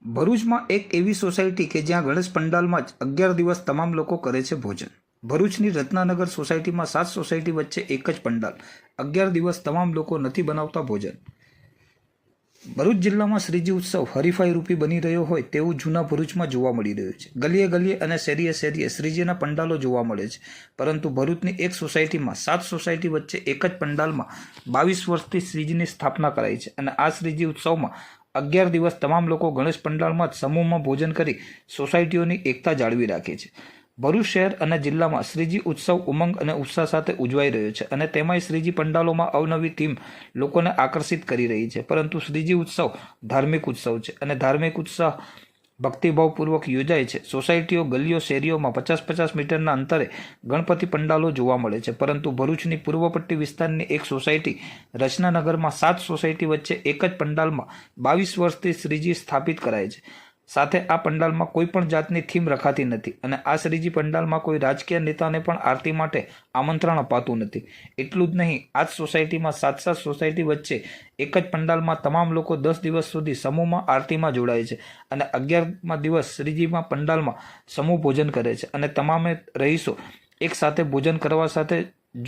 ભરૂચમાં એક એવી સોસાયટી કે જ્યાં ગણેશ પંડાલમાં જ 11 દિવસ તમામ લોકો કરે છે ભોજન। ભરૂચની રત્નાનગર સોસાયટીમાં 7 સોસાયટી વચ્ચે એક જ પંડાલ, 11 દિવસ તમામ લોકો નથી બનાવતા ભોજન। ભરૂચ જિલ્લામાં શ્રીજી ઉત્સવ હરીફાઈ રૂપી બની રહ્યો હોય તેવું જૂના ભરૂચમાં જોવા મળી રહ્યું છે। ગલીએ ગલીએ અને શેરીએ શેરીએ શ્રીજીના પંડાલો જોવા મળે છે, પરંતુ ભરૂચની એક સોસાયટીમાં 7 સોસાયટી વચ્ચે એક જ પંડાલમાં 22 વર્ષથી શ્રીજીની સ્થાપના કરાઈ છે અને આ શ્રીજી ઉત્સવમાં 11 દિવસ તમામ લોકો ગણેશ પંડાલમાં જ સમૂહમાં ભોજન કરી સોસાયટીઓની એકતા જાળવી રાખે છે। ભરૂચ શહેર અને જિલ્લામાં શ્રીજી ઉત્સવ ઉમંગ અને ઉત્સાહ સાથે ઉજવાઈ રહ્યો છે અને તેમાંય શ્રીજી પંડાલોમાં અવનવી થીમ લોકોને આકર્ષિત કરી રહી છે। પરંતુ શ્રીજી ઉત્સવ ધાર્મિક ઉત્સવ છે અને ધાર્મિક ઉત્સાહ ભક્તિભાવપૂર્વક યોજાય છે। સોસાયટીઓ, ગલીઓ, શેરીઓમાં 50-50 મીટરના અંતરે ગણપતિ પંડાલો જોવા મળે છે, પરંતુ ભરૂચની પૂર્વ પટ્ટી વિસ્તારની એક સોસાયટી રચનાનગરમાં 7 સોસાયટી વચ્ચે એક જ પંડાલમાં 22 વર્ષથી શ્રીજી સ્થાપિત કરાય છે। સાથે આ પંડાલમાં કોઈ પણ જાતની થીમ રખાતી નથી અને આ શ્રીજી પંડાલમાં કોઈ રાજકીય નેતાને પણ આરતી માટે આમંત્રણ અપાતું નથી। એટલું જ નહીં, આ જ સોસાયટીમાં 7 સોસાયટી વચ્ચે એક જ પંડાલમાં તમામ લોકો 10 દિવસ સુધી સમૂહમાં આરતીમાં જોડાય છે અને 11મા દિવસ શ્રીજીમાં પંડાલમાં સમૂહ ભોજન કરે છે અને તમામે રહીશો એક સાથે ભોજન કરવા સાથે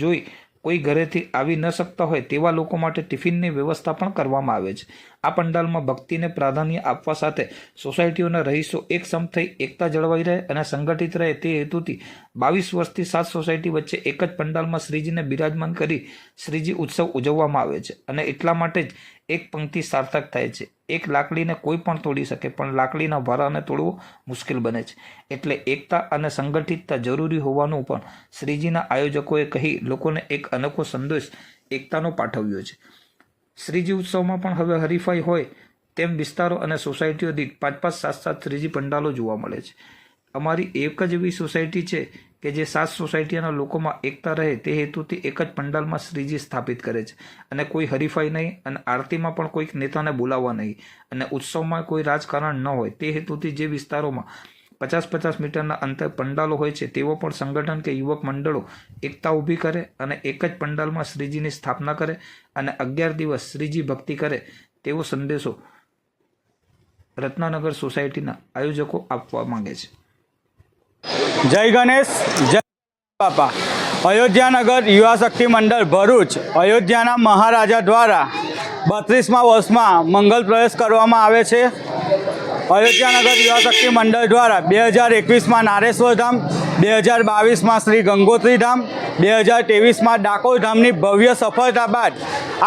જોઈ કોઈ ઘરેથી આવી ન શકતા હોય તેવા લોકો માટે ટિફિનની વ્યવસ્થા પણ કરવામાં આવે છે। આ પંડાલમાં ભક્તિને પ્રાધાન્ય આપવા સાથે સોસાયટીઓના રહીશો એક સમ થઈ એકતા જળવાઈ રહે અને સંગઠિત રહે તે હેતુથી 22 વર્ષથી 7 સોસાયટી વચ્ચે એક જ પંડાલમાં શ્રીજીને બિરાજમાન કરી શ્રીજી ઉત્સવ ઉજવવામાં આવે છે અને એટલા માટે જ એક પંક્તિ સાર્થક થાય છે, એક લાકડીને કોઈ પણ તોડી શકે પણ લાકડીના ભારાને તોડવો મુશ્કેલ બને છે। એટલે એકતા અને સંગઠિતતા જરૂરી હોવાનું પણ શ્રીજીના આયોજકોએ કહી લોકોને એક અનોખો સંદેશ એકતાનો પાઠવ્યો છે। શ્રીજી ઉત્સવમાં પણ હવે હરીફાઈ હોય તેમ વિસ્તારો અને સોસાયટીઓ દીઠ 5-5, 7-7 શ્રીજી પંડાલો જોવા મળે છે। અમારી એક જ એવી સોસાયટી છે કે જે 7 સોસાયટીના લોકોમાં એકતા રહે તે હેતુથી એક જ પંડાલમાં શ્રીજી સ્થાપિત કરે છે અને કોઈ હરીફાઈ નહીં અને આરતીમાં પણ કોઈક નેતાને બોલાવવા નહીં અને ઉત્સવમાં કોઈ રાજકારણ ન હોય તે હેતુથી જે વિસ્તારોમાં 50-50 મીટરના અંતર પંડાલો હોય છે તેવો પણ સંગઠન કે યુવક મંડળો એકતા ઊભી કરે અને એક જ પંડાલમાં શ્રીજીની સ્થાપના કરે અને 11 દિવસ શ્રીજી ભક્તિ કરે તેવો સંદેશો રત્નાનગર સોસાયટીના આયોજકો આપવા માંગે છે। જય ગણેશ, જય બાપા। અયોધ્યાનગર યુવા શક્તિ મંડળ ભરૂચ અયોધ્યાના મહારાજા દ્વારા 32મા વર્ષમાં મંગલ પ્રવેશ કરવામાં આવે છે। અયોધ્યાનગર યુવા શક્તિ મંડળ દ્વારા 2021માં નારેશ્વર ધામ, 2022માં શ્રી ગંગોત્રી ધામ, 2023માં ડાકોર ધામની ભવ્ય સફળતા બાદ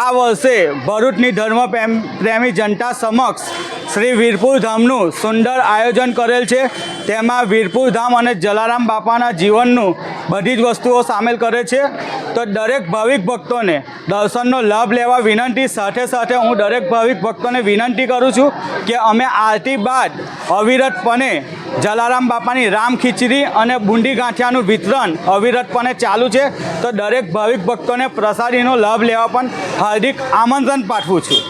આ વર્ષે ભરૂચની ધર્મ પ્રેમી જનતા સમક્ષ શ્રી વીરપુર ધામનું સુંદર આયોજન કરેલ છે। તેમાં વીરપુર ધામ અને જલારામ બાપાના જીવનનું બધી જ વસ્તુઓ સામેલ કરે છે। તો દરેક ભાવિક ભક્તોને દર્શનનો લાભ લેવા વિનંતી, સાથે સાથે હું દરેક ભાવિક ભક્તોને વિનંતી કરું છું કે અમે આરતી બાદ અવિરતપણે જલારામ બાપાની રામ ખીચડી અને બુંદી ગાંઠિયાનું વિતરણ અવિરતપણે ચાલુ છે। તો દરેક ભાવિક ભક્તોને પ્રસાદીનો લાભ લેવા પણ હાર્દિક આમંત્રણ પાઠવું છું।